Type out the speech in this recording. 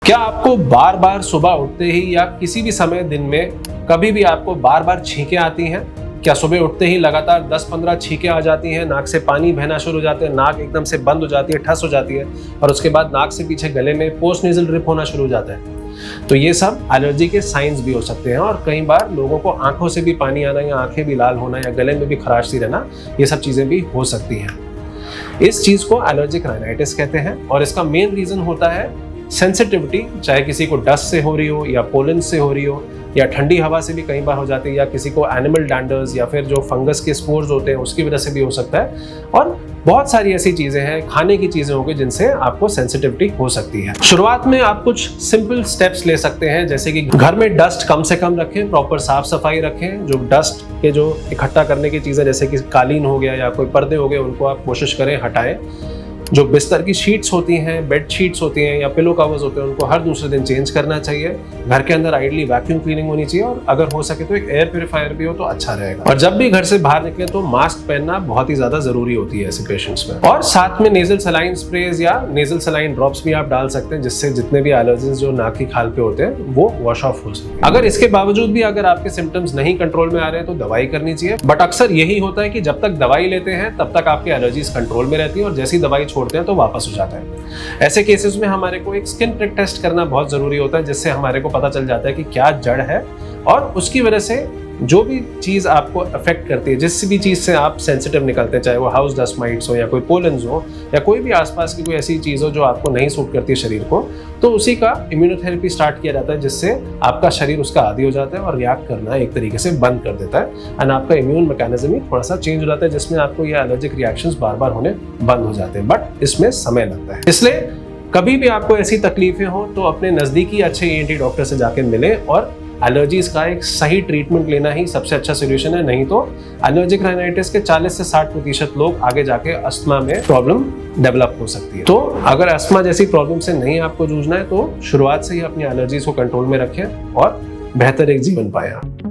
क्या आपको बार बार सुबह उठते ही या किसी भी समय दिन में कभी भी आपको बार बार छींकें आती हैं? क्या सुबह उठते ही लगातार 10-15 छींकें आ जाती हैं, नाक से पानी बहना शुरू हो जाते हैं, नाक एकदम से बंद हो जाती है, ठस हो जाती है और उसके बाद नाक से पीछे गले में पोस्ट नेजल ड्रिप होना शुरू हो जाता है? तो ये सब एलर्जी के साइंस भी हो सकते हैं और कई बार लोगों को आंखों से भी पानी आना या आंखें भी लाल होना या गले में भी खराश सी रहना, ये सब चीजें भी हो सकती हैं। इस चीज को एलर्जिक राइनाइटिस कहते हैं और इसका मेन रीजन होता है सेंसिटिविटी, चाहे किसी को डस्ट से हो रही हो या पोलन से हो रही हो या ठंडी हवा से भी कई बार हो जाती है या किसी को एनिमल डैंडर्स या फिर जो फंगस के स्पोर्स होते हैं उसकी वजह से भी हो सकता है। और बहुत सारी ऐसी चीजें हैं, खाने की चीजें होंगी जिनसे आपको सेंसिटिविटी हो सकती है। शुरुआत में आप कुछ सिंपल स्टेप्स ले सकते हैं, जैसे कि घर में डस्ट कम से कम रखें, प्रॉपर साफ सफाई रखें। जो डस्ट के जो इकट्ठा करने की चीजें जैसे कि कालीन हो गया या कोई पर्दे हो गए, उनको आप कोशिश करें हटाएं। जो बिस्तर की शीट्स होती हैं, बेड शीट्स होती हैं या पिलो कवर्स होते हैं, उनको हर दूसरे दिन चेंज करना चाहिए। घर के अंदर आइडली वैक्यूम क्लीनिंग होनी चाहिए और अगर हो सके तो एक एयर प्यूरिफायर भी हो तो अच्छा रहेगा। और जब भी घर से बाहर निकले तो मास्क पहनना बहुत ही ज्यादा जरूरी होती है ऐसे पेशेंट्स में। और साथ में नेजल सलाइन स्प्रेज या नेजल सलाइन ड्रॉप्स भी आप डाल सकते हैं, जिससे जितने भी एलर्जीज जो नाक की खाल पे होते हैं वो वॉश ऑफ हो सके। अगर इसके बावजूद भी अगर आपके सिम्टम्स नहीं कंट्रोल में आ रहे हैं तो दवाई करनी चाहिए, बट अक्सर यही होता है कि जब तक दवाई लेते हैं तब तक आपकी एलर्जीज कंट्रोल में रहती है और जैसी दवाई छोड़ते हैं तो वापस हो जाता है। ऐसे केसेस में हमारे को एक स्किन प्रिक टेस्ट करना बहुत जरूरी होता है, जिससे हमारे को पता चल जाता है कि क्या जड़ है और उसकी वजह से जो भी चीज आपको अफेक्ट करती है, जिस भी चीज से आप सेंसिटिव निकलते हैं, चाहे वो हाउस डस्ट माइट्स हो या कोई पोलन्स हो या कोई भी आसपास की कोई ऐसी चीज हो जो आपको नहीं सूट करती है शरीर को, तो उसी का इम्यूनोथेरेपी स्टार्ट किया जाता है, जिससे आपका शरीर उसका आदी हो जाता है और रिएक्ट करना एक तरीके से बंद कर देता है एंड आपका इम्यून मैकेनिज्म ही थोड़ा सा चेंज हो जाता है, जिसमें आपको ये एलर्जिक रिएक्शंस बार बार होने बंद हो जाते हैं। बट इसमें समय लगता है। इसलिए कभी भी आपको ऐसी तकलीफें हो तो अपने नजदीकी अच्छे ENT डॉक्टर से जाके मिलें और एलर्जीज का एक सही ट्रीटमेंट लेना ही सबसे अच्छा सोल्यूशन है। नहीं तो एलर्जिक राइनाइटिस के 40 से 60% लोग आगे जाके अस्थमा में प्रॉब्लम डेवलप हो सकती है। तो अगर अस्थमा जैसी प्रॉब्लम से नहीं आपको जूझना है तो शुरुआत से ही अपनी एलर्जीज को कंट्रोल में रखें और बेहतर एक जीवन पाएं आप।